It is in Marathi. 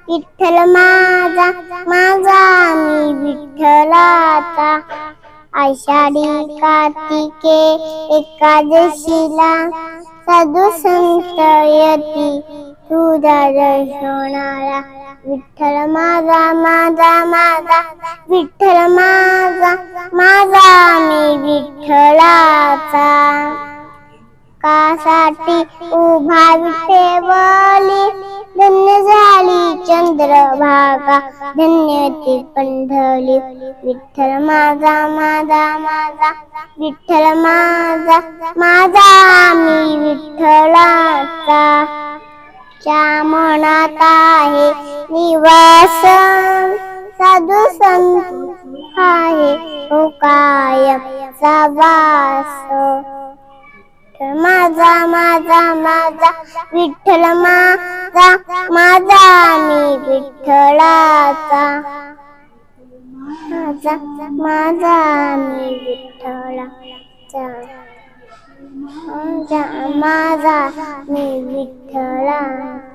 विठ्ठल माझा माझा मी विठ्ठलाचा. आषाढी कार्तिके एकादशीला साधू संत यती तुझ्या दर्शनाला. विठ्ठल माझा माझा माझा विठ्ठल माझा माझा मी विठ्ठलाचा. कासाठी उभा विठेवली धन्य झाली चंद्रभागा धन्य ती पंढरी. विठ्ठल माझा माझा माझा विठ्ठल माझा माझा मी विठ्ठलाचा. च्या मनात आहे निवास साधू संत आहे हो कायमचा वास. माझा माझा माझा विठ्ठल माझा माझा मी विठ्ठलाचा. माझा माझा मी विठ्ठलाचा. माझा माझा मी विठ्ठलाचा.